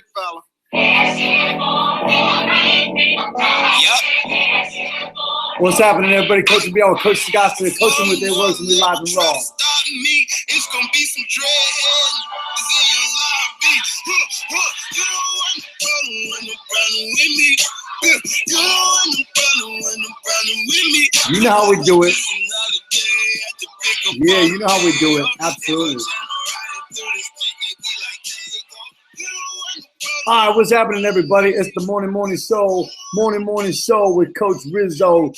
big fella. What's happening, everybody? Coach will be on with Coach Sagasta, coaching with their words, and we live and raw. It's gonna be some dread. You know how we do it. Yeah, you know how we do it. Absolutely. All right, what's happening, everybody? It's the morning show with Coach Rizzo.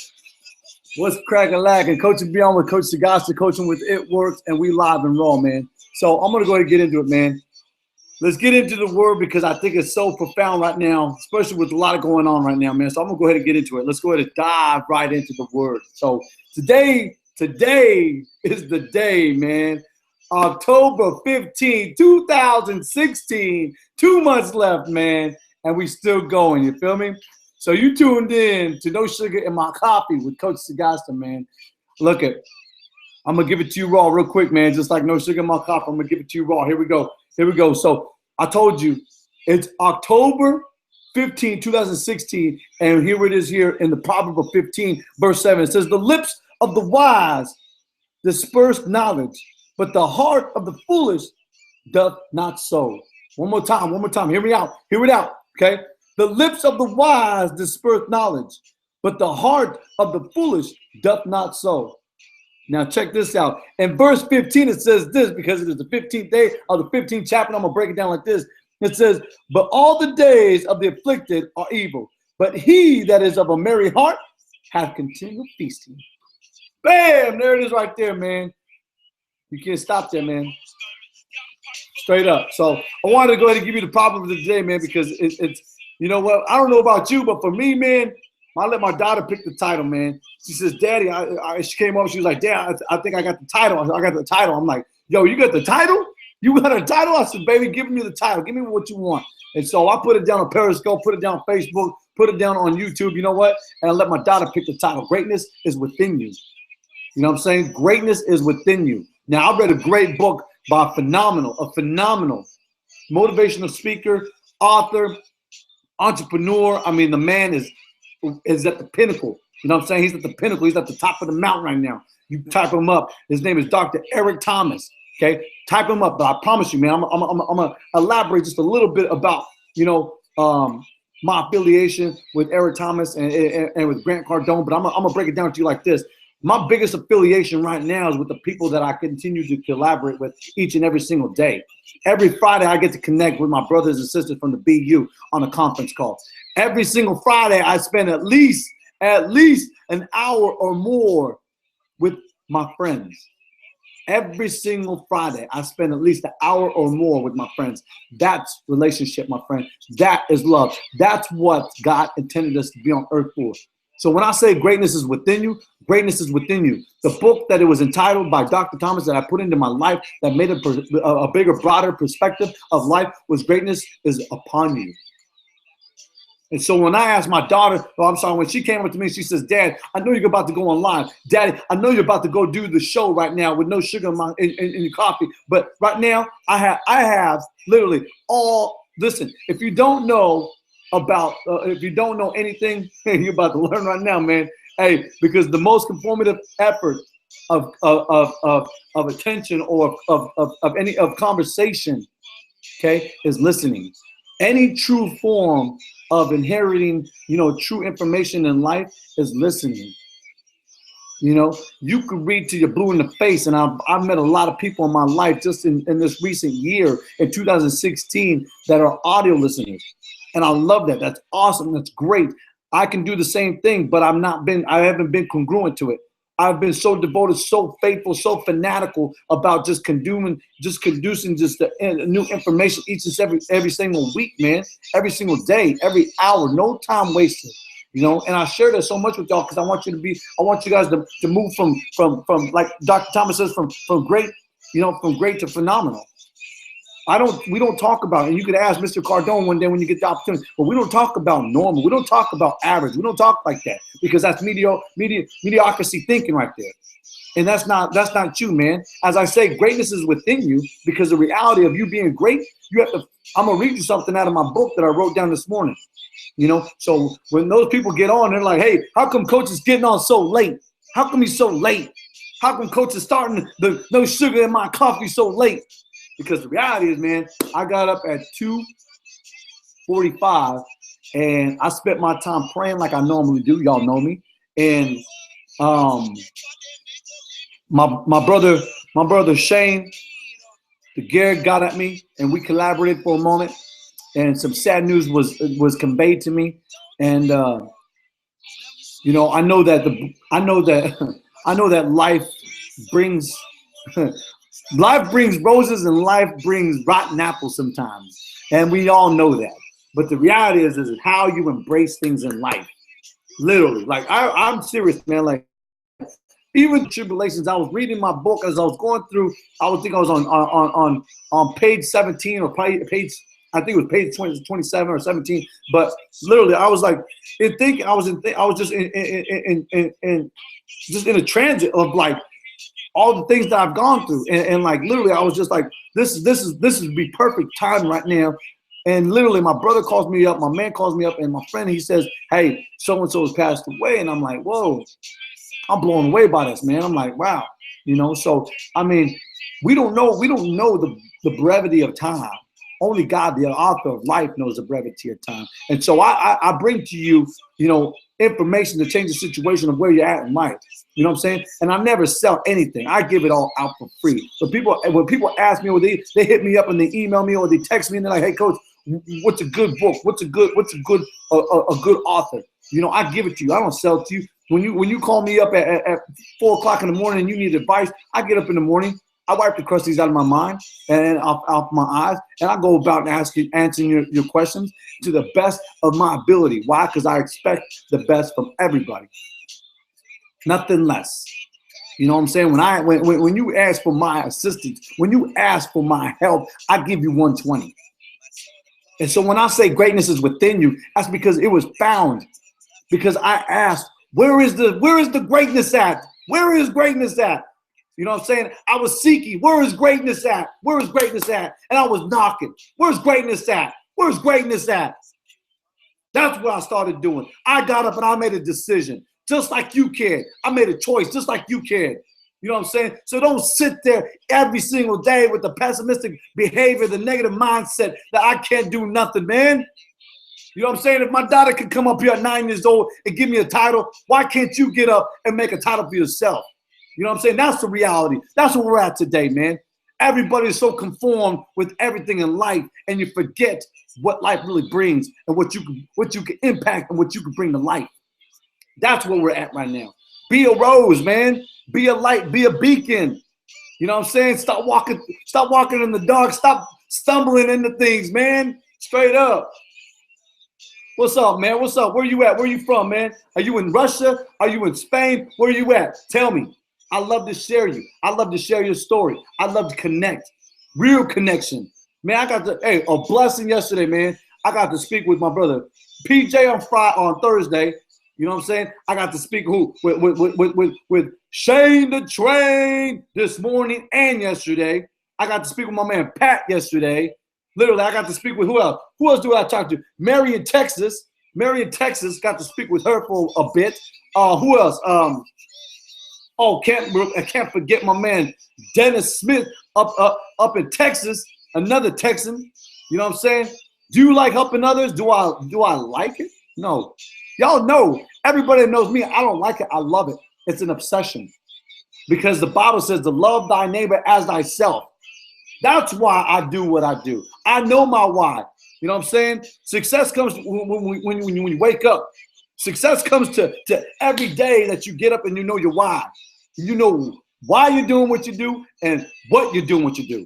What's cracking? Coach will be on with Coach Sagasta, coaching with It Works, and we live and raw, man. So I'm gonna go ahead and get into it, man. Let's get into the word because I think it's so profound right now, especially with a lot going on right now, man. So I'm gonna go ahead and get into it. Let's go ahead and dive right into the word. So today is the day, man. October 15, 2016. 2 months left, man, and we still going. You feel me? So you tuned in to No Sugar in My Coffee with Coach Sagasta, man. Look it. I'm gonna give it to you raw real quick, man. Just like No Sugar in My Coffee, I'm gonna give it to you raw. Here we go. So I told you it's October 15, 2016, and here it is here in the Proverb of 15, verse 7. It says, "The lips of the wise disperse knowledge, but the heart of the foolish doth not so." One more time. Hear me out. Hear it out. Okay. The lips of the wise disperse knowledge, but the heart of the foolish doth not so. Now check this out. In verse 15, it says this because it is the 15th day of the 15th chapter. I'm gonna break it down like this. It says, "But all the days of the afflicted are evil, but he that is of a merry heart hath continual feasting." Bam! There it is right there, man. You can't stop there, man. Straight up. So I wanted to go ahead and give you the problem of the day, man, because it's you know what? I don't know about you, but for me, man, I let my daughter pick the title, man. She says, "Daddy," she came over. She was like, "Dad, I think I got the title." I got the title. I'm like, "Yo, you got the title? You got a title?" I said, "Baby, give me the title. Give me what you want." And so I put it down on Periscope, put it down on Facebook, put it down on YouTube. You know what? And I let my daughter pick the title. Greatness is within you. You know what I'm saying? Greatness is within you. Now, I read a great book by a phenomenal motivational speaker, author, entrepreneur. I mean, the man is at the pinnacle. You know what I'm saying? He's at the pinnacle. He's at the top of the mountain right now. You type him up. His name is Dr. Eric Thomas. Okay, type him up. But I promise you, man, I'm gonna elaborate just a little bit about my affiliation with Eric Thomas and with Grant Cardone. But I'm gonna break it down to you like this. My biggest affiliation right now is with the people that I continue to collaborate with each and every single day. Every Friday, I get to connect with my brothers and sisters from the BU on a conference call. Every single Friday, I spend at least an hour or more with my friends. Every single Friday, I spend at least an hour or more with my friends. That's relationship, my friend. That is love. That's what God intended us to be on earth for. So when I say greatness is within you, greatness is within you. The book that it was entitled by Dr. Thomas that I put into my life that made a bigger, broader perspective of life was Greatness is Upon You. And so when I asked my daughter, when she came up to me, she says, "Dad, I know you're about to go on live. Daddy, I know you're about to go do the show right now with no sugar in your coffee. But right now, I have literally listen, if you don't know anything, you're about to learn right now, man. Hey, because the most conformative effort of attention or of conversation, okay, is listening. Any true form of inheriting, true information in life is listening. You could read till you're blue in the face, and I've met a lot of people in my life just in this recent year, in 2016, that are audio listeners. And I love that. That's awesome. That's great. I can do the same thing, but I haven't been congruent to it. I've been so devoted, so faithful, so fanatical about just conducing the new information each and every single week, man. Every single day, every hour, no time wasted. And I share that so much with y'all because I want you guys to move from like Dr. Thomas says, from great to phenomenal. We don't talk about, and you could ask Mr. Cardone one day when you get the opportunity, but we don't talk about normal. We don't talk about average. We don't talk like that because that's mediocrity thinking right there. And that's not you, man. As I say, greatness is within you, because the reality of you being great, you have to. I'm gonna read you something out of my book that I wrote down this morning. You know, so when those people get on, they're like, hey, how come coach is getting on so late? How come he's so late? How come coach is starting the no sugar in my coffee so late? Because the reality is, man, I got up at 2:45 and I spent my time praying like I normally do. Y'all know me. And my brother Caine, the Garrett, got at me and we collaborated for a moment. And some sad news was conveyed to me. And you know, I know that life brings life brings roses and life brings rotten apples sometimes, and we all know that. But the reality is how you embrace things in life. Literally, like I'm serious, man. Like even tribulations. I was reading my book as I was going through. I was on page 17 or page. I think it was page 27 or 17. But literally, I was like, I was just in a transit of like all the things that I've gone through, and like literally, I was just like, this is be perfect time right now. And literally, my brother calls me up, my man calls me up, and my friend, he says, hey, so and so has passed away, and I'm like, whoa, I'm blown away by this, man. I'm like, wow, you know. So I mean, we don't know the brevity of time. Only God, the author of life, knows the brevity of time. And so I bring to you, you know, information to change the situation of where you're at in life. You know what I'm saying? And I never sell anything. I give it all out for free. But when people ask me, or they hit me up and they email me or they text me and they're like, hey, coach, what's a good book? What's a good author? You know, I give it to you. I don't sell it to you. When you call me up at 4 o'clock in the morning and you need advice, I get up in the morning. I wipe the crusties out of my mind and off my eyes, and I go about answering your questions to the best of my ability. Why? Because I expect the best from everybody, nothing less. You know what I'm saying? When you ask for my assistance, when you ask for my help, I give you 120. And so when I say greatness is within you, that's because it was found. Because I asked, where is the greatness at? Where is greatness at? You know what I'm saying? I was seeking, where is greatness at? Where is greatness at? And I was knocking, where's greatness at? Where's greatness at? That's what I started doing. I got up and I made a decision, just like you can. I made a choice, just like you can. You know what I'm saying? So don't sit there every single day with the pessimistic behavior, the negative mindset that I can't do nothing, man. You know what I'm saying? If my daughter could come up here at 9 years old and give me a title, why can't you get up and make a title for yourself? You know what I'm saying? That's the reality. That's where we're at today, man. Everybody is so conformed with everything in life, and you forget what life really brings and what you can impact and what you can bring to life. That's where we're at right now. Be a rose, man. Be a light. Be a beacon. You know what I'm saying? Stop walking in the dark. Stop stumbling into things, man. Straight up. What's up, man? What's up? Where you at? Where you from, man? Are you in Russia? Are you in Spain? Where are you at? Tell me. I love to share you. I love to share your story. I love to connect. Real connection. Man, I got a blessing yesterday, man. I got to speak with my brother PJ on Thursday. You know what I'm saying? I got to speak with Shane the Train this morning and yesterday. I got to speak with my man Pat yesterday. Literally, I got to speak with who else? Who else do I talk to? Mary in Texas. Got to speak with her for a bit. Who else? I can't forget my man Dennis Smith up in Texas, another Texan. You know what I'm saying? Do you like helping others? Do I like it? No. Y'all know, everybody that knows me, I don't like it. I love it. It's an obsession. Because the Bible says to love thy neighbor as thyself. That's why I do what I do. I know my why. You know what I'm saying? Success comes when you wake up. Success comes to every day that you get up and you know your why. You know why you're doing what you do and what you're doing what you do.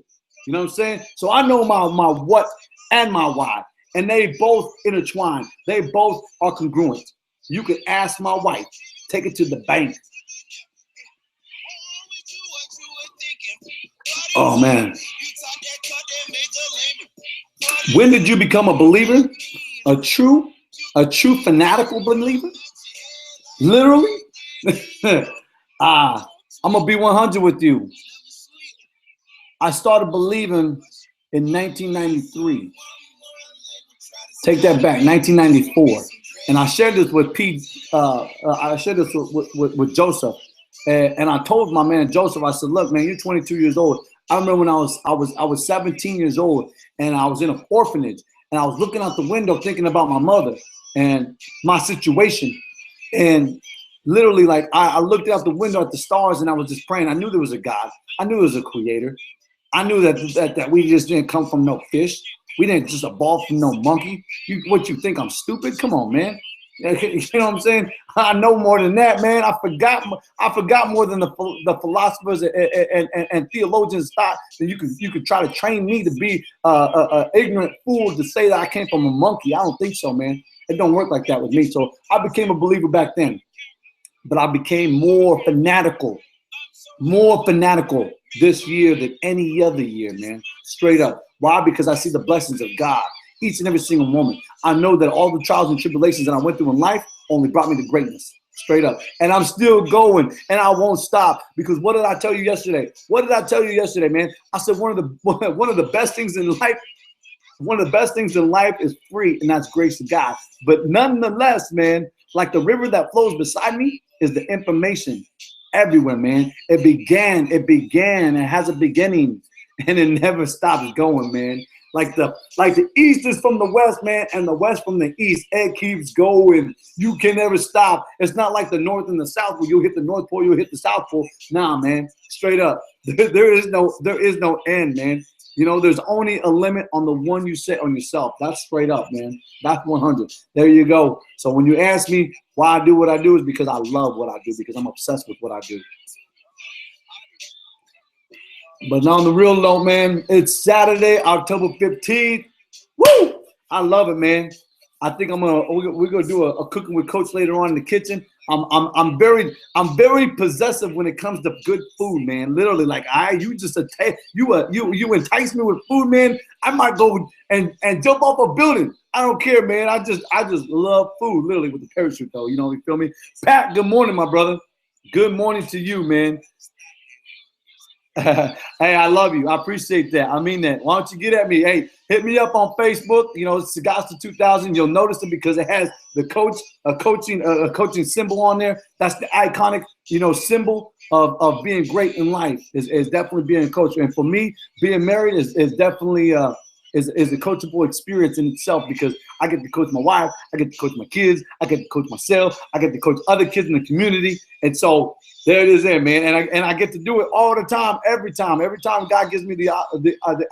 You know what I'm saying? So I know my what and my why. And they both intertwine. They both are congruent. You can ask my wife. Take it to the bank. Oh, man. When did you become a believer? A true fanatical believer? Literally? I'm gonna be 100 with you. I started believing in 1993. Take that back, 1994. And I shared this with Pete. I shared this with Joseph, and I told my man Joseph. I said, "Look, man, you're 22 years old. I remember when I was 17 years old, and I was in an orphanage, and I was looking out the window thinking about my mother and my situation, and literally, like I looked out the window at the stars, and I was just praying. I knew there was a God. I knew there was a Creator. I knew that we just didn't come from no fish. We didn't just evolve from no monkey. What you think I'm stupid? Come on, man. You know what I'm saying? I know more than that, man. I forgot more than the philosophers and theologians thought that you could try to train me to be a ignorant fool to say that I came from a monkey. I don't think so, man. It don't work like that with me. So I became a believer back then, but I became more fanatical this year than any other year, man. Straight up. Why? Because I see the blessings of God each and every single moment. I know that all the trials and tribulations that I went through in life only brought me to greatness. Straight up. And I'm still going, and I won't stop, because what did I tell you yesterday? What did I tell you yesterday, man? I said one of the best things in life, is free, and that's grace of God. But nonetheless, man, like the river that flows beside me is the information everywhere, man. It began, it has a beginning, and it never stops going, man. Like the east is from the west, man, and the west from the east. It keeps going. You can never stop. It's not like the north and the south where you'll hit the North Pole, you'll hit the South Pole. Nah, man, straight up. There is no end, man. You know, there's only a limit on the one you set on yourself. That's straight up, man. That's 100. There you go. So when you ask me why I do what I do, is because I love what I do, because I'm obsessed with what I do. But on the real note, man, it's Saturday, October 15th. Woo! I love it, man. I think we're gonna do a cooking with Coach later on in the kitchen. I'm very possessive when it comes to good food, man. Literally, like you entice me with food, man. I might go and jump off a building. I don't care, man. I just love food, literally, with the parachute though. You know, you feel me? Pat, good morning, my brother. Good morning to you, man. Hey, I love you. I appreciate that. I mean that. Why don't you get at me? Hey, hit me up on Facebook. You know, it's Sagasta 2000. You'll notice it because it has the coaching symbol on there. That's the iconic, symbol of being great in life. Is definitely being a coach. And for me, being married is definitely is a coachable experience in itself, because I get to coach my wife, I get to coach my kids, I get to coach myself, I get to coach other kids in the community, and so there it is, man. And I get to do it all the time, every time God gives me the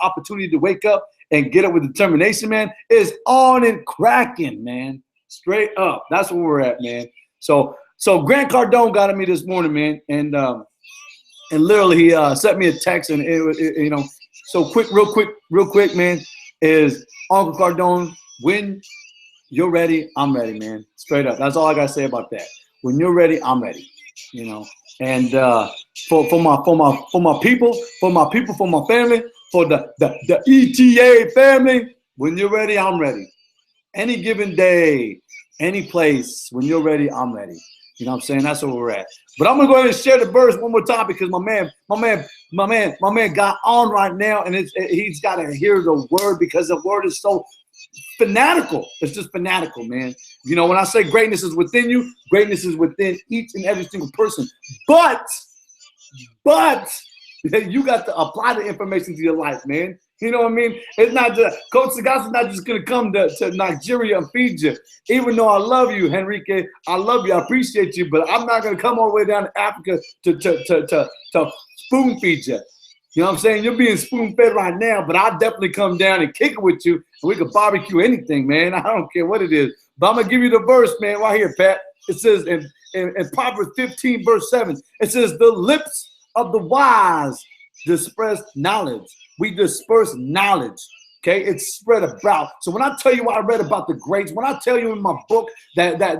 opportunity to wake up and get up with determination, man. It's on and cracking, man. Straight up. That's where we're at, man. So Grant Cardone got at me this morning, man, and literally he sent me a text, and so real quick, man, is Uncle Cardone, when you're ready, I'm ready, man. Straight up. That's all I gotta say about that. When you're ready, I'm ready. And for my people, for my family, for the ETA family, when you're ready, I'm ready. Any given day, any place, when you're ready, I'm ready. You know what I'm saying? That's where we're at. But I'm gonna go ahead and share the verse one more time, because my man got on right now, and he's got to hear the word, because the word is so fanatical. It's just fanatical, man. When I say greatness is within you, greatness is within each and every single person. But you got to apply the information to your life, man. You know what I mean? It's not just Coach Sagasta is not just gonna come to Nigeria and feed you. Even though I love you, Henrique, I love you, I appreciate you, but I'm not gonna come all the way down to Africa to spoon feed you. You know what I'm saying? You're being spoon fed right now, but I'll definitely come down and kick it with you, and we could barbecue anything, man. I don't care what it is. But I'm gonna give you the verse, man, right here, Pat. It says in Proverbs 15, verse 7, it says, the lips of the wise disperse knowledge. We disperse knowledge. Okay, it's spread about. So when I tell you what I read about the greats, when I tell you in my book that I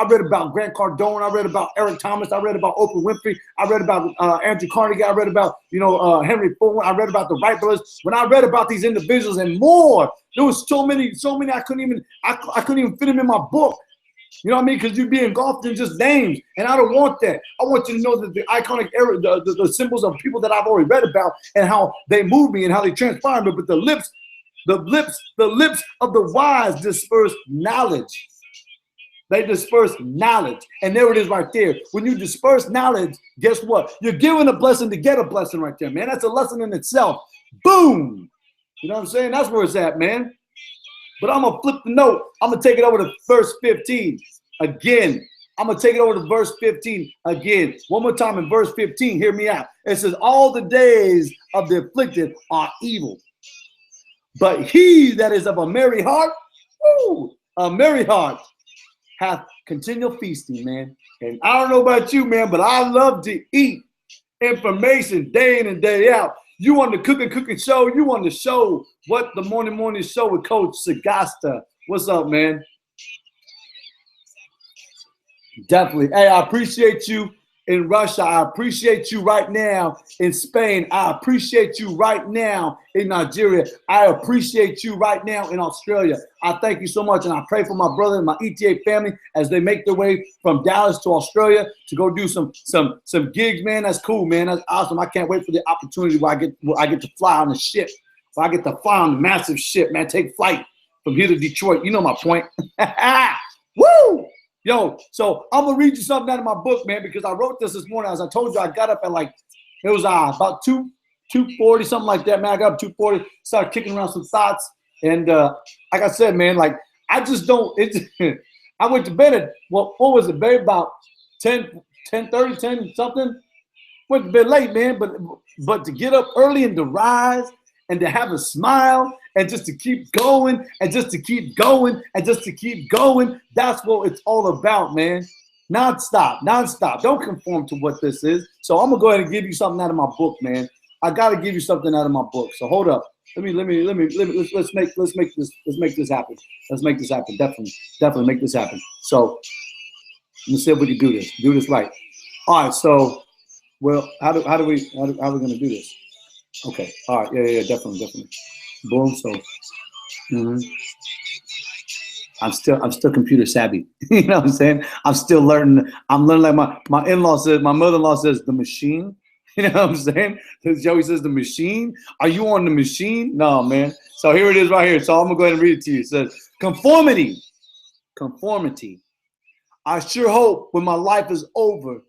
read about Grant Cardone, I read about Eric Thomas, I read about Oprah Winfrey, I read about Andrew Carnegie, I read about Henry Ford, I read about the Wright brothers. When I read about these individuals and more, there was so many I couldn't even fit them in my book. You know what I mean? Because you'd be engulfed in just names, and I don't want that. I want you to know that the iconic era, the symbols of people that I've already read about and how they move me and how they transpire me. But the lips of the wise disperse knowledge. They disperse knowledge. And there it is right there. When you disperse knowledge, guess what? You're giving a blessing to get a blessing right there, man. That's a lesson in itself. Boom. You know what I'm saying? That's where it's at, man. But I'm going to flip the note. I'm going to take it over to verse 15 again. I'm going to take it over to verse 15 again. One more time in verse 15. Hear me out. It says, all the days of the afflicted are evil. But he that is of a merry heart, a merry heart, hath continual feasting, man. And I don't know about you, man, but I love to eat information day in and day out. You on the cooking show, you on the show, what the morning show with Coach Sagasta. What's up, man? Definitely. Hey, I appreciate you in Russia. I appreciate you right now in Spain. I appreciate you right now in Nigeria. I appreciate you right now in Australia. I thank you so much, and I pray for my brother and my ETA family as they make their way from Dallas to Australia to go do some gigs, man. That's cool, man. That's awesome. I can't wait for the opportunity where I get to fly on the ship. Where I get to fly on the massive ship, man. Take flight from here to Detroit. You know my point. Woo! Yo, so I'm going to read you something out of my book, man, because I wrote this morning. As I told you, I got up at it was about 2:40, something like that, man. I got up 2:40, started kicking around some thoughts. And like I said, man, I just don't, I went to bed at, what was it, babe? About 10:30, 10 something. Went to bed late, man, but to get up early and to rise and to have a smile and just to keep going and just to keep going and just to keep going. That's what it's all about, man. Nonstop. Don't conform to what this is. So I'm gonna go ahead and give you something out of my book, man. I gotta give you something out of my book. So hold up. Let's make this happen. Let's make this happen. Definitely make this happen. So let me see if we can do this right. All right. So, well, how are we gonna do this? Okay. All right. Yeah. Definitely. Boom. So, I'm still computer savvy. You know what I'm saying? I'm still learning. I'm learning like my in-law says, my mother-in-law says, the machine. You know what I'm saying? Joey says, the machine. Are you on the machine? No, man. So here it is right here. So I'm gonna go ahead and read it to you. It says, conformity. I sure hope when my life is over,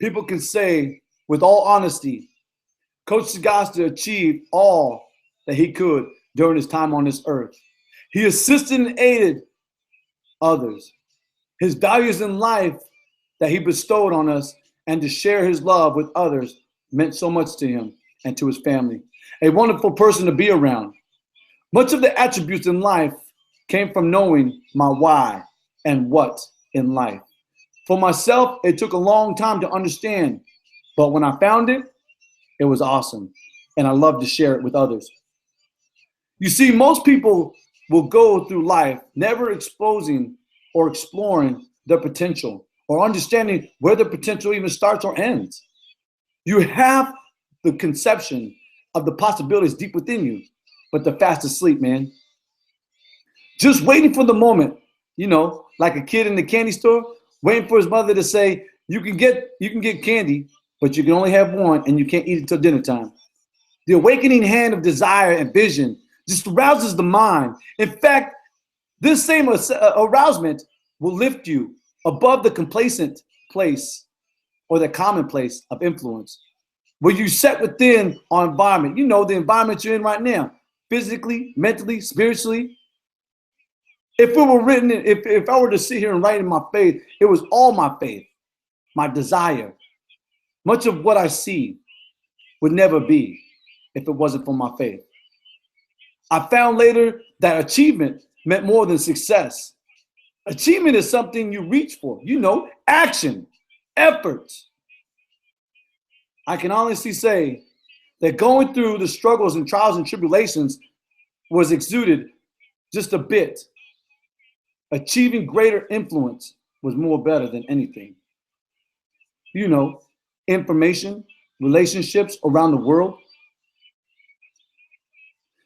people can say with all honesty, Coach Sagasta achieved all that he could during his time on this earth. He assisted and aided others. His values in life that he bestowed on us and to share his love with others meant so much to him and to his family. A wonderful person to be around. Much of the attributes in life came from knowing my why and what in life. For myself, it took a long time to understand, but when I found it, it was awesome, and I love to share it with others. You see, most people will go through life never exposing or exploring their potential or understanding where their potential even starts or ends. You have the conception of the possibilities deep within you, but they're fast asleep, man. Just waiting for the moment, like a kid in the candy store, waiting for his mother to say, you can get candy, but you can only have one and you can't eat it till dinner time. The awakening hand of desire and vision just arouses the mind. In fact, this same arousement will lift you above the complacent place or the commonplace of influence, where you set within our environment. You know the environment you're in right now, physically, mentally, spiritually. If it were written, if I were to sit here and write in my faith, it was all my faith, my desire. Much of what I see would never be if it wasn't for my faith. I found later that achievement meant more than success. Achievement is something you reach for, action, effort. I can honestly say that going through the struggles and trials and tribulations was exuded just a bit. Achieving greater influence was more better than anything. Information, relationships around the world.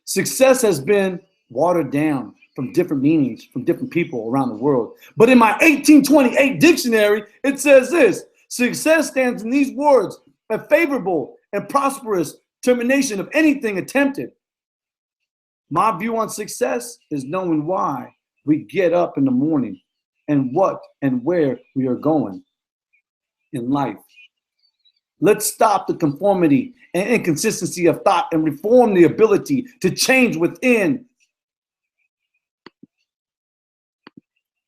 Success has been watered down from different meanings, from different people around the world. But in my 1828 dictionary, it says this: success stands in these words, a favorable and prosperous termination of anything attempted. My view on success is knowing why we get up in the morning and what and where we are going in life. Let's stop the conformity and inconsistency of thought and reform the ability to change within.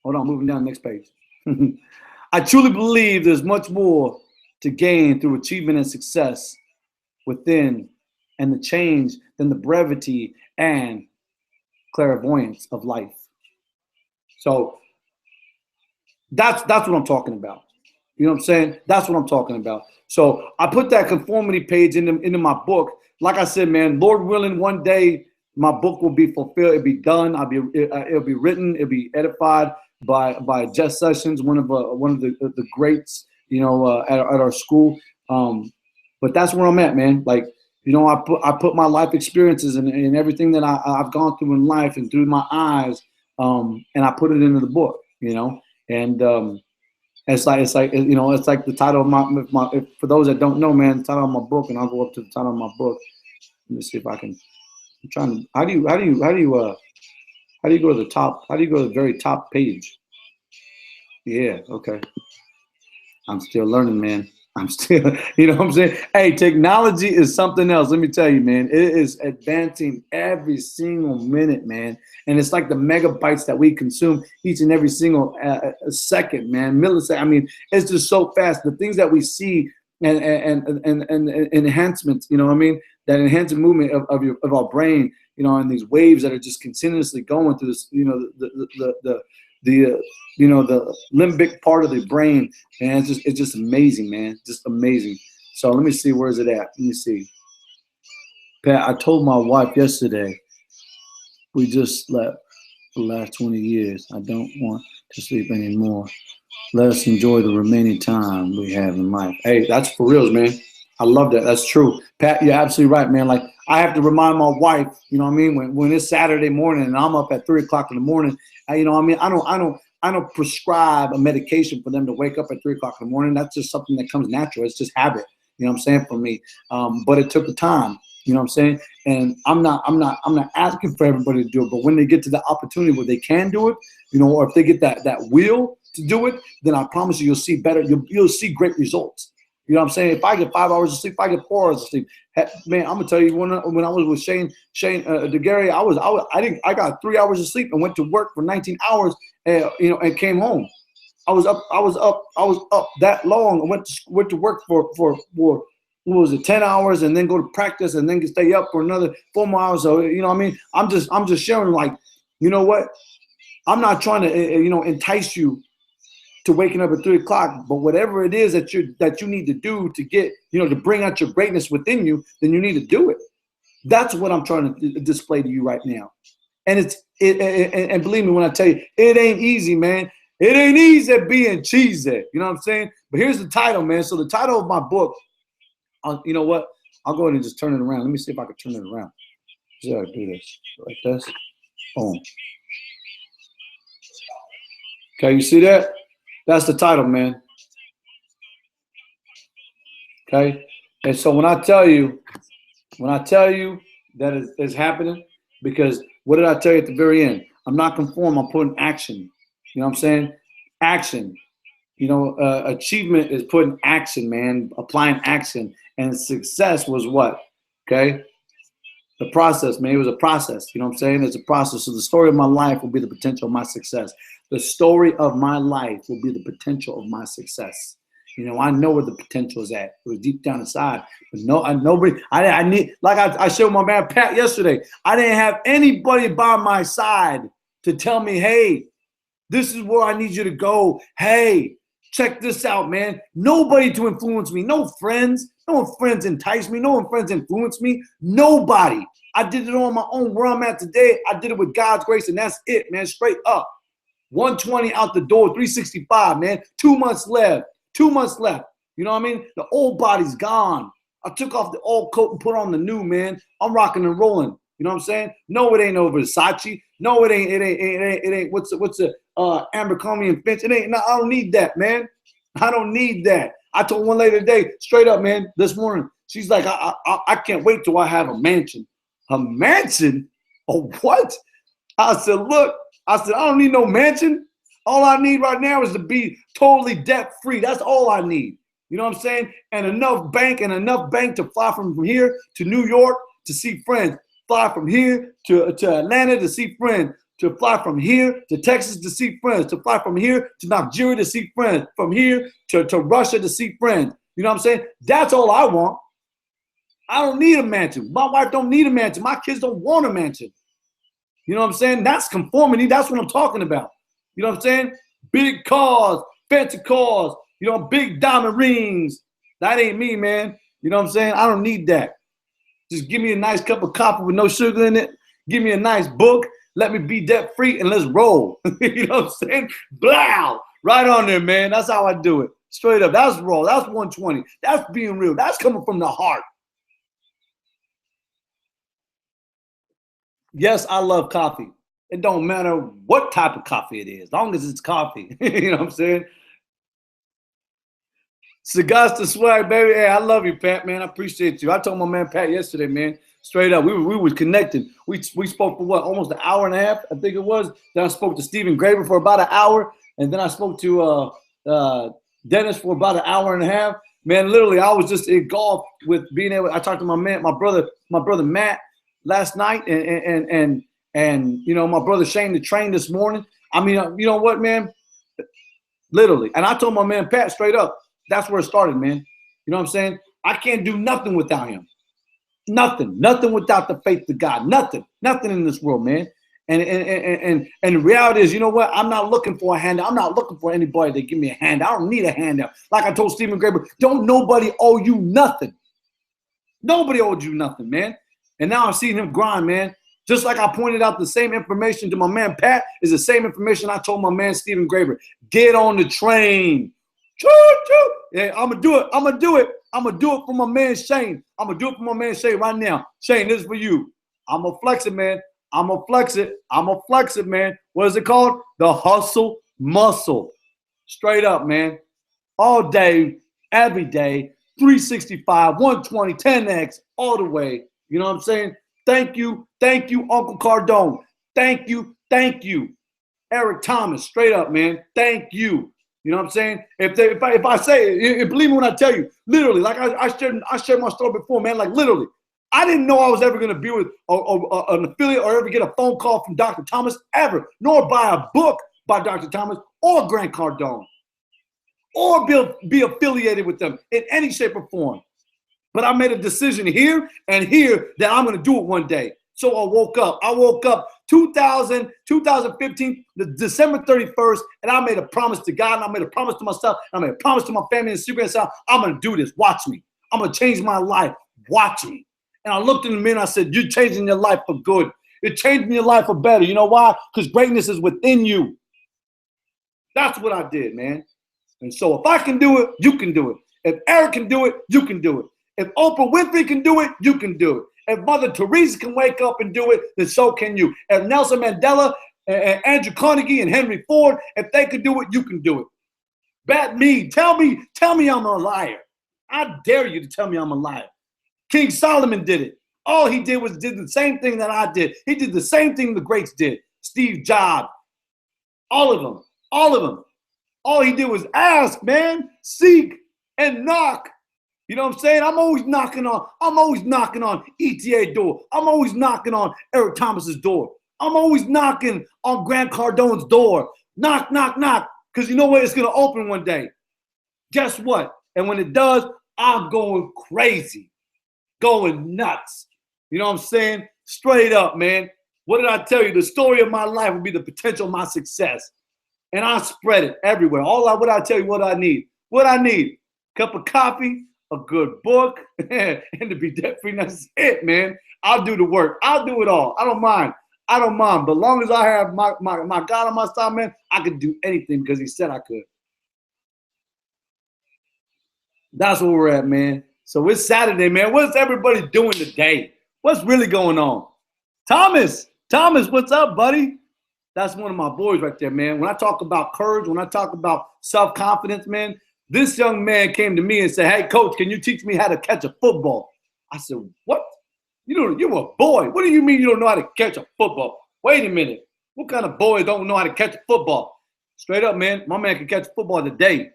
Hold on, moving down the next page. I truly believe there's much more to gain through achievement and success within and the change than the brevity and clairvoyance of life. So that's what I'm talking about. You know what I'm saying? That's what I'm talking about. So I put that conformity page into my book. Like I said, man, Lord willing, one day my book will be fulfilled. It'll be done. It'll be written. It'll be edified by Jeff Sessions, one of the greats, you know, at our school. But that's where I'm at, man. Like, you know, I put my life experiences and everything that I've gone through in life and through my eyes, and I put it into the book, you know, and it's like you know, it's like the title of my for those that don't know, man, the title of my book, and I'll go up to the title of my book. Let me see if I can. I'm trying to. How do you go to the top? How do you go to the very top page? Yeah, okay. I'm still learning, man. I'm still, you know what I'm saying? Hey, technology is something else. Let me tell you, man. It is advancing every single minute, man. And it's like the megabytes that we consume each and every single second, man. Millisecond. I mean, it's just so fast. The things that we see and enhancements, you know what I mean? That enhancing movement of our brain, you know, and these waves that are just continuously going through this, you know, the limbic part of the brain, man. It's just amazing, man. Just amazing. So let me see, where's it at? Let me see. Pat, I told my wife yesterday, we just slept for the last 20 years. I don't want to sleep anymore. Let us enjoy the remaining time we have in life. Hey, that's for reals, man. I love that. That's true. Pat, you're absolutely right, man. Like, I have to remind my wife, you know what I mean, when it's Saturday morning and I'm up at 3 o'clock in the morning, you know what I mean, I don't prescribe a medication for them to wake up at 3 o'clock in the morning. That's just something that comes natural. It's just habit, you know what I'm saying, for me. But it took the time, you know what I'm saying? And I'm not asking for everybody to do it, but when they get to the opportunity where they can do it, you know, or if they get that will to do it, then I promise you'll see better. You'll see great results. You know what I'm saying? If I get 5 hours of sleep, if I get 4 hours of sleep, man, I'm gonna tell you, when I was with Shane DeGarry, I got 3 hours of sleep and went to work for 19 hours, and you know, and came home. I was up that long. I went to work for what was it, 10 hours, and then go to practice, and then stay up for another 4 more hours. So you know what I mean? I'm just sharing, like, you know what? I'm not trying to you know, entice you to waking up at 3 o'clock, but whatever it is that you need to do to get, you know, to bring out your greatness within you, then you need to do it. That's what I'm trying to display to you right now. And and believe me when I tell you, it ain't easy, man. It ain't easy being cheesy. You know what I'm saying? But here's the title, man. So the title of my book, you know what? I'll go ahead and just turn it around. Let me see if I can turn it around. See how I do this like this. Boom. Okay, you see that? That's the title, man. Okay? And so when I tell you that it's happening, because what did I tell you at the very end? I'm not conform, I'm putting action. You know what I'm saying? Action. You know, achievement is putting action, man, applying action. And success was what? Okay? The process, man. It was a process. You know what I'm saying? It's a process. So the story of my life will be the potential of my success. The story of my life will be the potential of my success. You know, I know where the potential is at. It was deep down inside. But I need, like I showed my man Pat yesterday, I didn't have anybody by my side to tell me, hey, this is where I need you to go. Hey, check this out, man. Nobody to influence me. No friends. No friends entice me. No friends influence me. Nobody. I did it on my own. Where I'm at today, I did it with God's grace, and that's it, man. Straight up. 120 out the door, 365, man. 2 months left. 2 months left. You know what I mean? The old body's gone. I took off the old coat and put on the new, man. I'm rocking and rolling. You know what I'm saying? No, it ain't no Versace. No, it ain't. It ain't. What's the Abercrombie and Finch? It ain't. No, I don't need that, man. I don't need that. I told one lady today, straight up, man, this morning. She's like, I can't wait till I have a mansion. A mansion? Oh, what? I said, look. I said, I don't need no mansion. All I need right now is to be totally debt free. That's all I need. You know what I'm saying? And enough bank to fly from here to New York to see friends. Fly from here to Atlanta to see friends, to fly from here to Texas to see friends, to fly from here to Nigeria to see friends, from here to Russia to see friends. You know what I'm saying? That's all I want. I don't need a mansion. My wife don't need a mansion. My kids don't want a mansion. You know what I'm saying? That's conformity. That's what I'm talking about. You know what I'm saying? Big cars, fancy cars, you know, big diamond rings. That ain't me, man. You know what I'm saying? I don't need that. Just give me a nice cup of coffee with no sugar in it. Give me a nice book. Let me be debt free and let's roll. You know what I'm saying? Blow. Right on there, man. That's how I do it. Straight up. That's raw. That's 120. That's being real. That's coming from the heart. Yes, I love coffee. It don't matter what type of coffee it is, as long as it's coffee. You know what I'm saying? Cigars to swag, baby. Hey, I love you, Pat, man. I appreciate you. I told my man Pat yesterday, man, straight up. We were connecting. We spoke for what, almost an hour and a half, I think it was. Then I spoke to Stephen Graber for about an hour, and then I spoke to Dennis for about an hour and a half. Man, literally, I was just engulfed with being able. I talked to my brother Matt last night, and you know, my brother Shane the train this morning. I mean, you know what, man? Literally, and I told my man Pat straight up. That's where it started, man. You know what I'm saying? I can't do nothing without him. Nothing without the faith of God. Nothing in this world, man. And the reality is, you know what? I'm not looking for a handout. I'm not looking for anybody to give me a handout. I don't need a handout. Like I told Stephen Graber, don't nobody owe you nothing. Nobody owed you nothing, man. And now I've seen him grind, man. Just like I pointed out the same information to my man Pat is the same information I told my man Stephen Graber. Get on the train. Choo-choo. Yeah, I'm gonna do it. I'm gonna do it for my man Shane. I'm gonna do it for my man Shane right now. Shane, this is for you. I'm gonna flex it, man. I'm gonna flex it, man. What is it called? The hustle muscle. Straight up, man. All day, every day, 365, 120, 10x, all the way. You know what I'm saying? Thank you, Uncle Cardone. Thank you, Eric Thomas. Straight up, man. Thank you. You know what I'm saying? If I say it, believe me when I tell you, literally, like I shared my story before, man. Like literally, I didn't know I was ever going to be with an affiliate or ever get a phone call from Dr. Thomas ever, nor buy a book by Dr. Thomas or Grant Cardone, or be affiliated with them in any shape or form. But I made a decision here and here that I'm going to do it one day. So I woke up 2015, December 31st, and I made a promise to God, and I made a promise to myself, and I made a promise to my family and secret and said, I'm going to do this. Watch me. I'm going to change my life. Watch me. And I looked in the mirror and I said, you're changing your life for good. You're changing your life for better. You know why? Because greatness is within you. That's what I did, man. And so if I can do it, you can do it. If Eric can do it, you can do it. If Oprah Winfrey can do it, you can do it. If Mother Teresa can wake up and do it, then so can you. If Nelson Mandela, and Andrew Carnegie, and Henry Ford, if they could do it, you can do it. Bet me. Tell me I'm a liar. I dare you to tell me I'm a liar. King Solomon did it. All he did the same thing that I did. He did the same thing the greats did. Steve Jobs. All of them. All he did was ask, man, seek, and knock. You know what I'm saying? I'm always knocking on ETA door. I'm always knocking on Eric Thomas's door. I'm always knocking on Grant Cardone's door. Knock, knock, knock. Because you know what? It's going to open one day. Guess what? And when it does, I'm going crazy. Going nuts. You know what I'm saying? Straight up, man. What did I tell you? The story of my life will be the potential of my success. And I spread it everywhere. What I tell you, what I need. What I need. Cup of coffee, a good book, and to be debt-free. That's it, man. I'll do the work. I'll do it all. I don't mind. But as long as I have my God on my side, man, I can do anything because he said I could. That's where we're at, man. So it's Saturday, man. What's everybody doing today? What's really going on? Thomas, Thomas, what's up, buddy? That's one of my boys right there, man. When I talk about courage, when I talk about self-confidence, man, this young man came to me and said, hey, coach, can you teach me how to catch a football? I said, what? You're a boy. What do you mean you don't know how to catch a football? Wait a minute. What kind of boy don't know how to catch a football? Straight up, man, my man can catch a football today.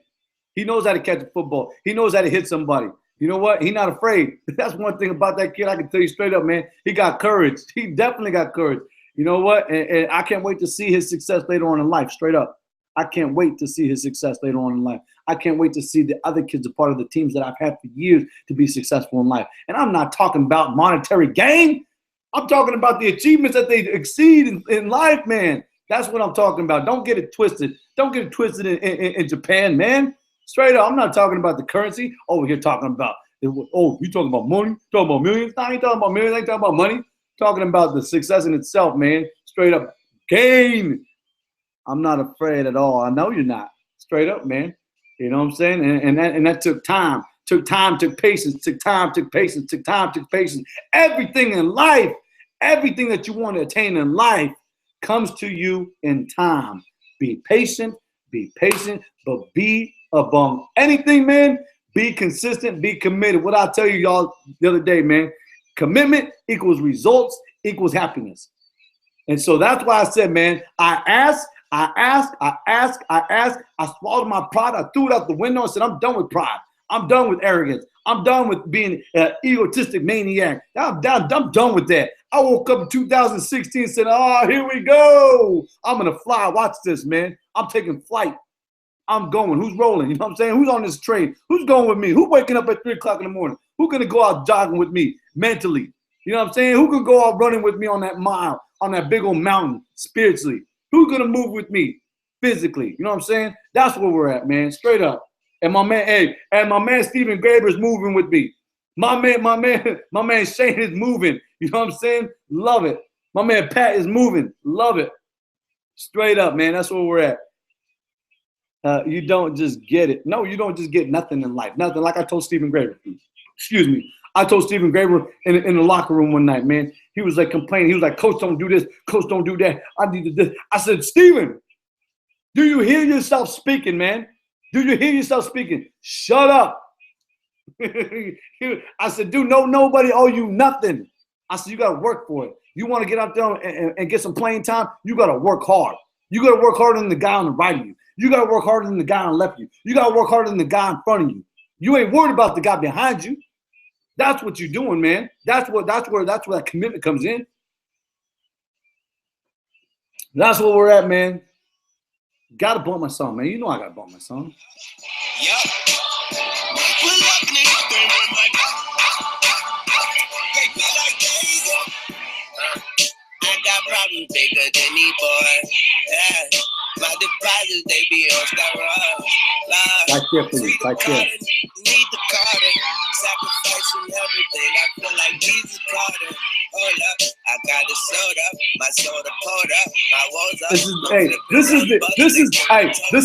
He knows how to catch a football. He knows how to hit somebody. You know what? He's not afraid. That's one thing about that kid. I can tell you straight up, man. He got courage. He definitely got courage. You know what? And I can't wait to see his success later on in life, straight up. I can't wait to see his success later on in life. I can't wait to see the other kids a part of the teams that I've had for years to be successful in life. And I'm not talking about monetary gain. I'm talking about the achievements that they exceed in life, man. That's what I'm talking about. Don't get it twisted. Don't get it twisted in Japan, man. Straight up, I'm not talking about the currency. Oh, you're talking about, oh, you talking about money? Talking about millions? No, I ain't talking about millions. I ain't talking about money. Talking about the success in itself, man. Straight up, Caine. I'm not afraid at all. I know you're not. Straight up, man. You know what I'm saying? And that took time. Took time, took patience, took time, took patience, took time, took patience. Everything in life, everything that you want to attain in life comes to you in time. Be patient, but be above anything, man. Be consistent, be committed. What I tell you y'all the other day, man, commitment equals results equals happiness. And so that's why I said, man, I swallowed my pride. I threw it out the window and said, I'm done with pride. I'm done with arrogance. I'm done with being an egotistic maniac. I'm done with that. I woke up in 2016 and said, oh, here we go. I'm going to fly. Watch this, man. I'm taking flight. I'm going. Who's rolling? You know what I'm saying? Who's on this train? Who's going with me? Who's waking up at 3 o'clock in the morning? Who's going to go out jogging with me mentally? You know what I'm saying? Who can go out running with me on that mile, on that big old mountain spiritually? Who's going to move with me physically? You know what I'm saying? That's where we're at, man. Straight up. And my man Stephen Graber's moving with me. My man Shane is moving. You know what I'm saying? Love it. My man Pat is moving. Love it. Straight up, man. That's where we're at. You don't just get it. No, you don't just get nothing in life. Nothing. Like I told Stephen Graber. Excuse me. I told Stephen Graber in the locker room one night, man. He was like complaining. He was like, Coach, don't do this. Coach, don't do that. I need to do this. I said, Stephen, do you hear yourself speaking, man? Do you hear yourself speaking? Shut up. I said, dude, nobody owe you nothing. I said, you got to work for it. You want to get out there and get some playing time? You got to work hard. You got to work harder than the guy on the right of you. You got to work harder than the guy on the left of you. You got to work harder than the guy in front of you. You ain't worried about the guy behind you. That's what you're doing, man. That's where that commitment comes in. That's where we're at, man. Gotta bump my song, man. You know I gotta bump my song. Yep. I got problems bigger than me, boy. Yeah. My deposits, they be on steroids. Right there for you. Right there. Need the Carter. Sacrificing everything. I feel like Jesus Carter. Hold up. I got the soda. My soda poured up. My woes up. This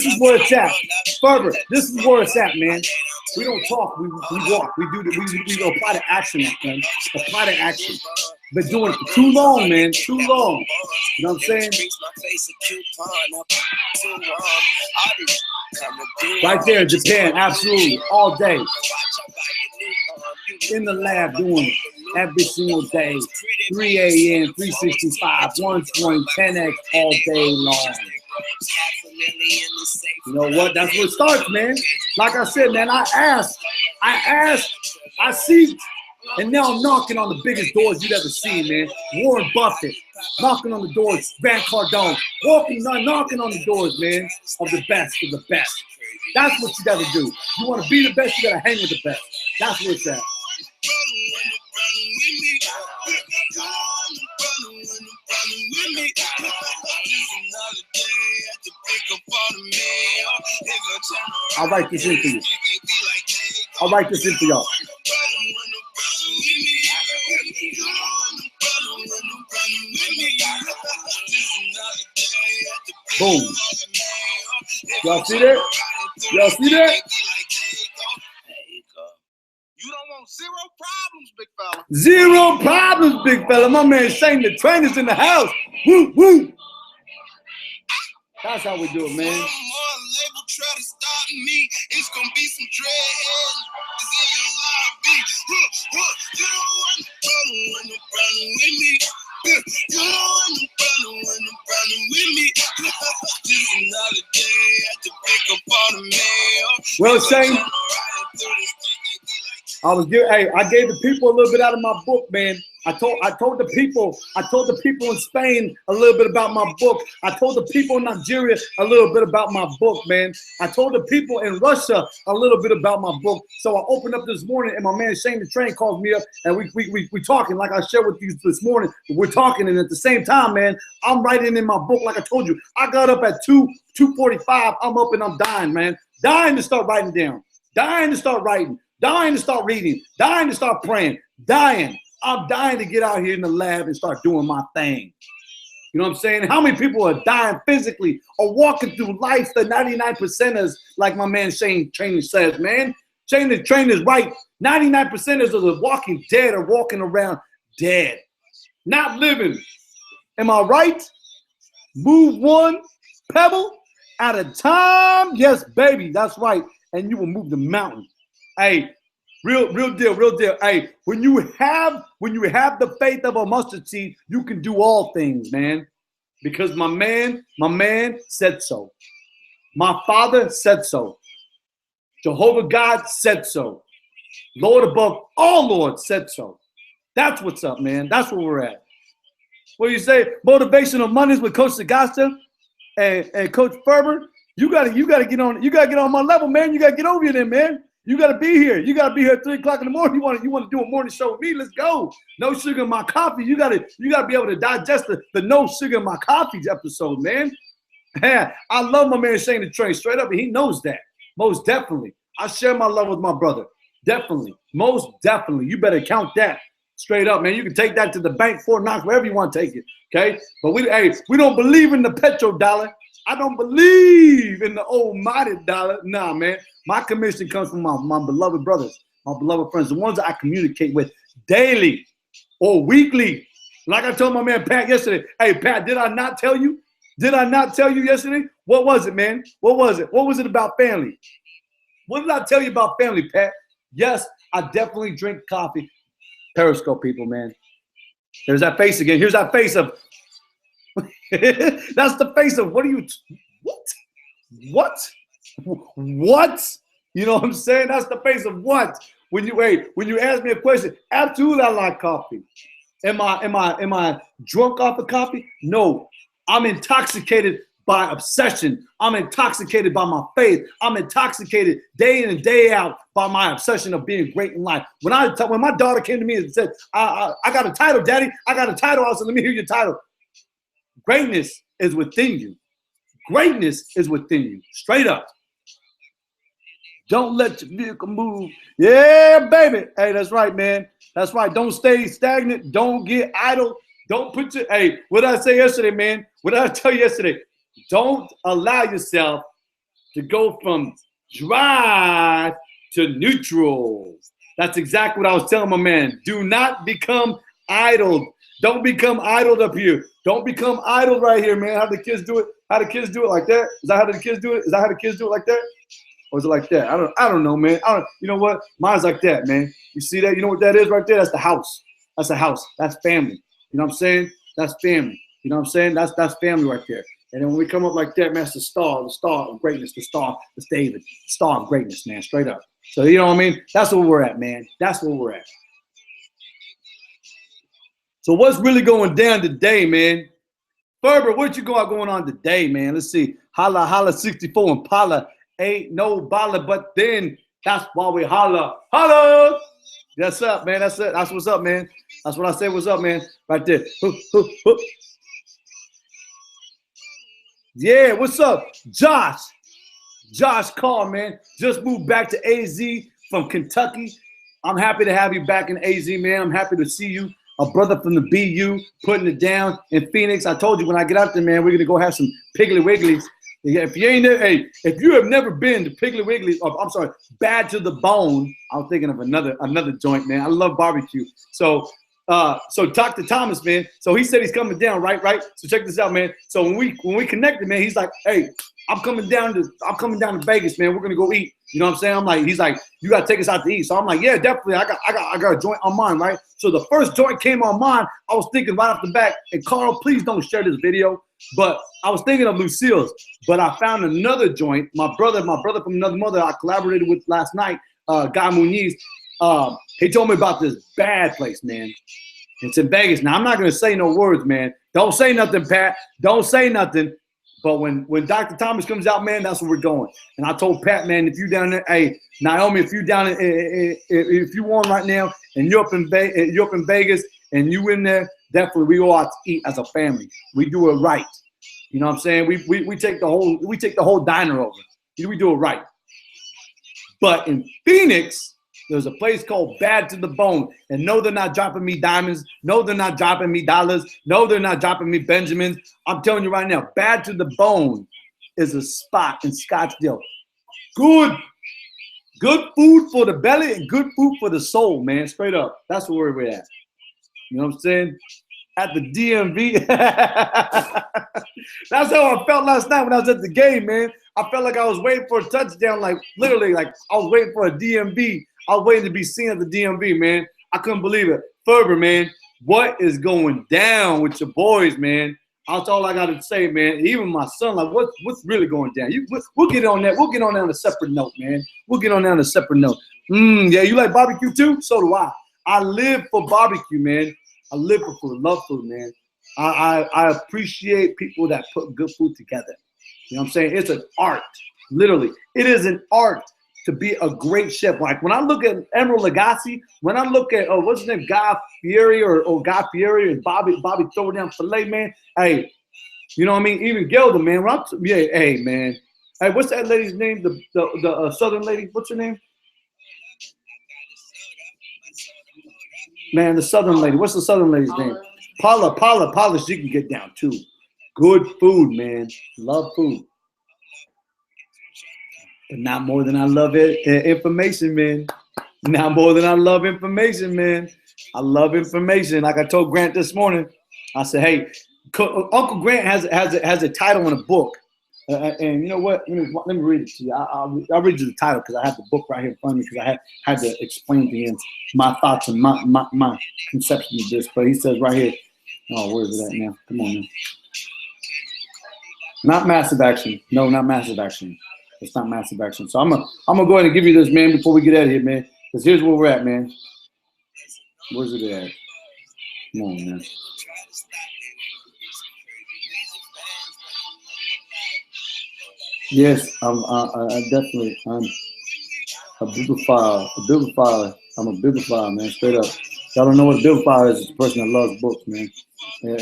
is where it's at. Fervor, this is where it's at, man. We don't talk, we walk. We apply to action, man. Apply to action. Been doing it for too long, man. Too long. You know what I'm saying? Right there in Japan, absolutely. All day. In the lab doing it every single day. 3 a.m., 365, 120, 10x all day long. You know what? That's where it starts, man. Like I said, man, I asked, I seek, and now I'm knocking on the biggest doors you've ever seen, man. Warren Buffett, knocking on the doors, Grant Cardone, knocking on the doors, man, of the best of the best. That's what you gotta do. You wanna be the best, you gotta hang with the best. That's where it's at. I'll write this in for you. I'll write this in for y'all. Boom. Y'all see that? Y'all see that? You don't want zero problems, big fella. Zero problems, big fella. My man Shane, the trainer's in the house. Woo, woo. That's how we do it, man. One more label try to stop me. It's gonna be some dread. It's in your lobby. You don't want no problem with me. You don't want no problem with me. Just another day at the pick up on the mail. Well, Shane, I gave the people a little bit out of my book, man. I told the people in Spain a little bit about my book. I told the people in Nigeria a little bit about my book, man. I told the people in Russia a little bit about my book. So I opened up this morning, and my man Shane the Train calls me up, and we talking like I shared with you this morning. We're talking, and at the same time, man, I'm writing in my book like I told you. I got up at 2:45. I'm up and I'm dying, man. Dying to start writing down. Dying to start writing. Dying to start reading. Dying to start praying. Dying. I'm dying to get out here in the lab and start doing my thing. You know what I'm saying? How many people are dying physically or walking through life, the 99%ers, like my man Shane Trainer says, man? Shane the Trainer's right. 99%ers are the walking dead or walking around dead, not living. Am I right? Move one pebble at a time. Yes, baby, that's right. And you will move the mountain. Hey, real deal. Hey, when you have the faith of a mustard seed, you can do all things, man. Because my man said so. My Father said so. Jehovah God said so. Lord above all lords said so. That's what's up, man. That's where we're at. What do you say? Motivational Mondays with Coach Sagasta and Coach Ferber. You gotta get on my level, man. You gotta get over here then, man. You gotta be here. You gotta be here at 3 o'clock in the morning. You want to do a morning show with me? Let's go. No sugar in my coffee. You gotta be able to digest the no sugar in my coffee episode, man. Yeah, I love my man Shane the Train straight up, and he knows that. Most definitely. I share my love with my brother. Definitely. Most definitely. You better count that straight up, man. You can take that to the bank, Fort Knox, wherever you want to take it. Okay? But we don't believe in the petrodollar. I don't believe in the almighty dollar. Nah, man. My commission comes from my beloved brothers, my beloved friends, the ones that I communicate with daily or weekly. Like I told my man Pat yesterday. Hey, Pat, did I not tell you? Did I not tell you yesterday? What was it, man? What was it? What was it about family? What did I tell you about family, Pat? Yes, I definitely drink coffee. Periscope people, man. There's that face again. Here's that face of. That's the face of. What? You know what I'm saying? That's the face of what? When you ask me a question, absolutely I like coffee. Am I drunk off of coffee? No. I'm intoxicated by obsession. I'm intoxicated by my faith. I'm intoxicated day in and day out by my obsession of being great in life. When my daughter came to me and said, I got a title, Daddy. I got a title. I said, let me hear your title. Greatness is within you. Greatness is within you. Straight up. Don't let your vehicle move. Yeah, baby. Hey, that's right, man. That's right. Don't stay stagnant. Don't get idle. Don't put your, hey, what did I say yesterday, man? What did I tell you yesterday? Don't allow yourself to go from dry to neutral. That's exactly what I was telling my man. Do not become idle. Don't become idled up here. Don't become idle right here, man. How the kids do it? How the kids do it like that? Is that how the kids do it? Is that how the kids do it like that? Or is it like that? I don't know, man. You know what? Mine's like that, man. You see that? You know what that is right there? That's the house. That's a house. That's family. You know what I'm saying? That's family. You know what I'm saying? That's family right there. And then when we come up like that, man, it's the star of greatness, the star, it's David, the star of greatness, man, straight up. So you know what I mean? That's where we're at, man. That's where we're at. So what's really going down today, man? Ferber, what you got going on today, man? Let's see. Holla 64 and Pala ain't no baller, but then that's why we holla. Holla! That's up, man. That's it. That's what's up, man. That's what I said. What's up, man? Right there. Yeah, what's up? Josh Carr, man. Just moved back to AZ from Kentucky. I'm happy to have you back in AZ, man. I'm happy to see you. A brother from the BU putting it down in Phoenix. I told you when I get out there, man, we're going to go have some Piggly Wigglies. Yeah, if you ain't there, hey, if you have never been to Piggly Wiggly, or I'm sorry, Bad to the Bone, I was thinking of another joint, man. I love barbecue. So Dr. Thomas, man. So he said he's coming down, right? So check this out, man. So when we connected, man, he's like, hey, I'm coming down to Vegas, man. We're gonna go eat. You know what I'm saying? I'm like, he's like, you gotta take us out to eat. So I'm like, yeah, definitely. I got a joint on mine, right? So the first joint came on mine. I was thinking right off the back, and Carl, please don't share this video. But I was thinking of Lucille's. But I found another joint. My brother from another mother I collaborated with last night, Guy Muniz. He told me about this bad place, man. It's in Vegas. Now I'm not gonna say no words, man. Don't say nothing, Pat. Don't say nothing. But when Dr. Thomas comes out, man, that's where we're going. And I told Pat, man, if you down there, hey, Naomi, if you down if you want right now, and you're up in Vegas, and you in there, definitely we go out to eat as a family. We do it right. You know what I'm saying? We take the whole diner over. We do it right. But in Phoenix, there's a place called Bad to the Bone. And no, they're not dropping me diamonds. No, they're not dropping me dollars. No, they're not dropping me Benjamins. I'm telling you right now, Bad to the Bone is a spot in Scottsdale. Good food for the belly and good food for the soul, man. Straight up. That's where we're at. You know what I'm saying? At the DMV. That's how I felt last night when I was at the game, man. I felt like I was waiting for a touchdown, like literally, like I was waiting for a DMV. I was waiting to be seen at the DMV, man. I couldn't believe it. Ferber, man, what is going down with your boys, man? That's all I got to say, man. Even my son, like, what's really going down? We'll get on that. We'll get on that on a separate note, man. We'll get on that on a separate note. Yeah, you like barbecue too? So do I. I live for barbecue, man. I live for food, love food, man. I appreciate people that put good food together. You know what I'm saying? It's an art, literally. It is an art to be a great chef. Like when I look at Emeril Lagasse, when I look at what's his name, Guy Fieri or Guy Fieri and Bobby throwing down filet, man. Hey, you know what I mean? Even Gelder, man. Hey, man. Hey, what's that lady's name? The Southern lady. What's her name? Man, the Southern lady. What's the Southern lady's name? Paula. She can get down too. Good food, man. Love food. But not more than I love it. Information, man. Not more than I love information, man. I love information. Like I told Grant this morning, I said, hey, Uncle Grant has a title in a book. And you know what? Let me read it to you. I'll read you the title because I have the book right here in front of me because I had to explain to him my thoughts and my conception of this. But he says right here, oh, where is it at now? Come on, man. Not massive action. No, not massive action. It's not massive action. So I'm gonna go ahead and give you this, man, before we get out of here, man. Because here's where we're at, man. Where's it at? Come on, man. Yes, I'm definitely. I'm a bibliophile. I'm a bibliophile, man. Straight up. Y'all don't know what a bibliophile is. It's a person that loves books, man.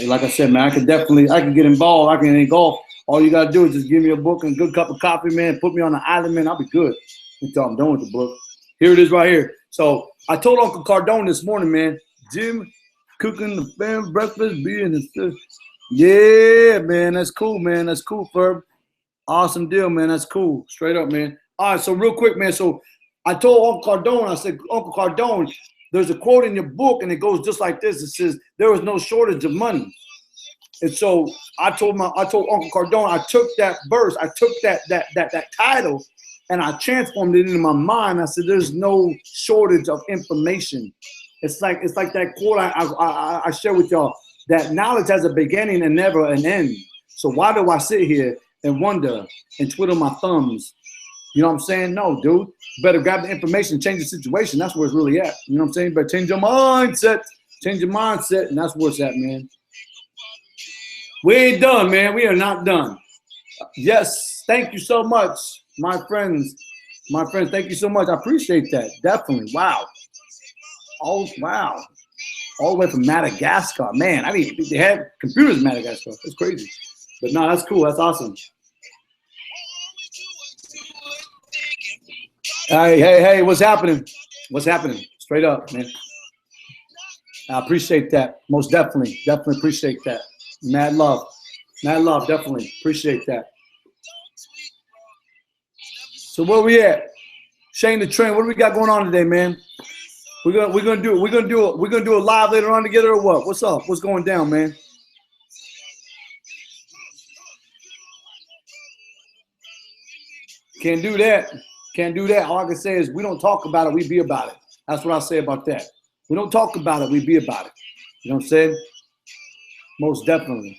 Like I said, man, I can get involved. I can engulf. All you gotta do is just give me a book and a good cup of coffee, man. Put me on the island, man. I'll be good until I'm done with the book. Here it is right here. So I told Uncle Cardone this morning, man. Jim cooking the family breakfast, being and stuff. Yeah, man. That's cool, man. That's cool, Ferb. Awesome deal, man. That's cool. Straight up, man. All right, so real quick, man. So I told Uncle Cardone, I said, Uncle Cardone, there's a quote in your book, and it goes just like this. It says, there is no shortage of money. And so I told Uncle Cardone, I took that verse, I took that title, and I transformed it into my mind. I said, there's no shortage of information. It's like that quote I share with y'all, that knowledge has a beginning and never an end. So why do I sit here and wonder and twiddle my thumbs? You know what I'm saying? No, dude. Better grab the information, change the situation. That's where it's really at. You know what I'm saying? But change your mindset. Change your mindset, and that's where it's at, man. We ain't done, man. We are not done. Yes, thank you so much, my friends. My friends, thank you so much. I appreciate that. Definitely. Wow. Oh, wow. All the way from Madagascar. Man, I mean, they had computers in Madagascar. That's crazy. But no, that's cool. That's awesome. Hey, what's happening? What's happening? Straight up, man. I appreciate that. Most definitely. Definitely appreciate that. Mad love, definitely appreciate that. So where we at? Shane the Train. What do we got going on today, man? We're gonna do a live later on together or what? What's up? What's going down, man? Can't do that. Can't do that. All I can say is we don't talk about it, we be about it. That's what I say about that. We don't talk about it, we be about it. You know what I'm saying? Most definitely.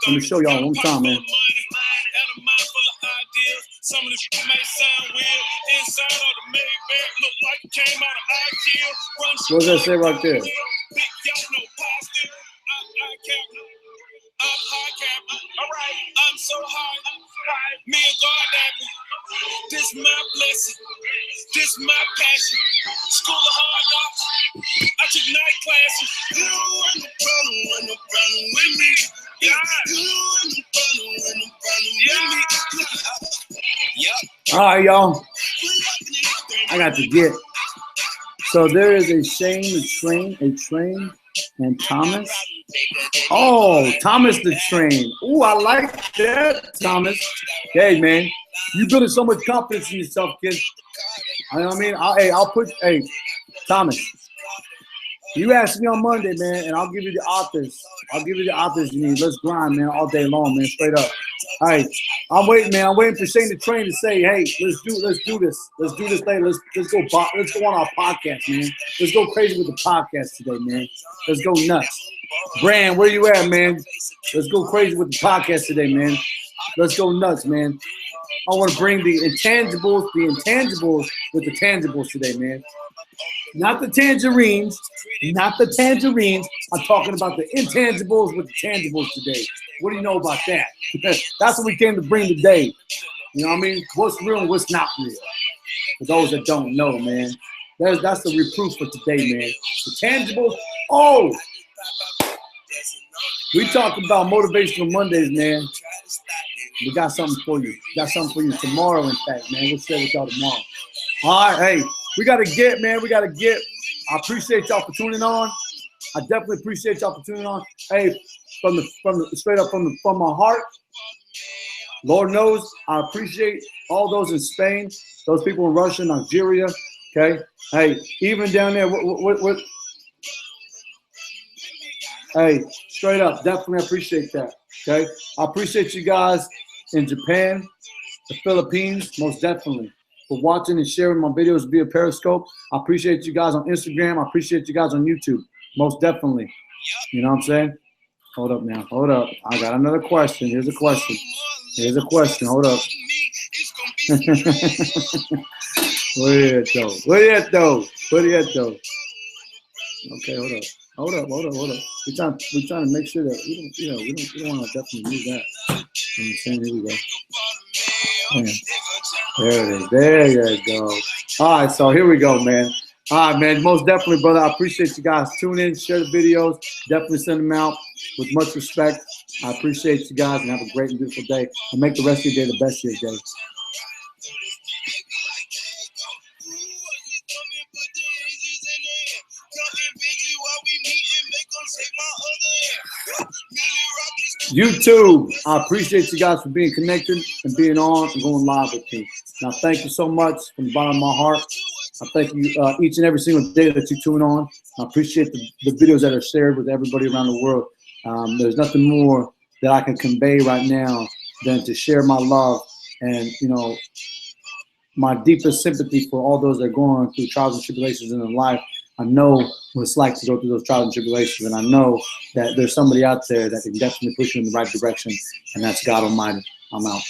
Let me show y'all one time, man. Some of this may sound weird. Inside of the Maybach look like it came out of IKEA. What does that say right there? I'm high cap. Alright, I'm so high. Me and God happy. This my blessing. This my passion. School of hard knocks. I took night classes. You don't want no problem with me. You don't want no problem with me. Yep. All right, y'all. I got to get. So there is a Shane the Train, and Thomas. Oh, Thomas the Train. Oh, I like that, Thomas. Hey, man, you building so much confidence in yourself, kid. You know what I mean? Hey, Thomas. You ask me on Monday, man, and I'll give you the authors. I'll give you the authors you need. Let's grind, man, all day long, man, straight up. All right, I'm waiting, man. I'm waiting for Shane the Train to say, "Hey, let's do this. Let's do this later. Let's go on our podcast, man. Let's go crazy with the podcast today, man. Let's go nuts." Brand, where you at, man? Let's go crazy with the podcast today, man. Let's go nuts, man. I want to bring the intangibles with the tangibles today, man. Not the tangerines. I'm talking about the intangibles with the tangibles today. What do you know about that? That's what we came to bring today. You know what I mean? What's real and what's not real. For those that don't know, man. That's the reproof for today, man. The tangibles. Oh! We talk about motivational Mondays, man. We got something for you. Tomorrow, in fact, man. We'll share with y'all tomorrow. All right, hey. We got to get, man. I appreciate y'all for tuning on. I definitely appreciate y'all for tuning on. Hey, from my heart, Lord knows I appreciate all those in Spain, those people in Russia, Nigeria. Okay. Hey, even down there, what? Hey, straight up, definitely appreciate that. Okay. I appreciate you guys in Japan, the Philippines, most definitely, for watching and sharing my videos via Periscope. I appreciate you guys on Instagram. I appreciate you guys on YouTube. Most definitely. You know what I'm saying? Hold up now. Hold up. I got another question. Here's a question. Hold up. Where it though? Okay, hold up. We're trying to make sure that we don't want to definitely use that. Here we go. Man. There it is. There you go. All right, so here we go, man. All right, man. Most definitely, brother. I appreciate you guys. Tune in, share the videos. Definitely send them out with much respect. I appreciate you guys and have a great and beautiful day. And make the rest of your day the best of your day. YouTube, I appreciate you guys for being connected and being on and going live with me. Now, thank you so much from the bottom of my heart. I thank you each and every single day that you tune on. I appreciate the videos that are shared with everybody around the world. There's nothing more that I can convey right now than to share my love and, my deepest sympathy for all those that are going through trials and tribulations in their life. I know what it's like to go through those trials and tribulations, and I know that there's somebody out there that can definitely push you in the right direction, and that's God Almighty. I'm out.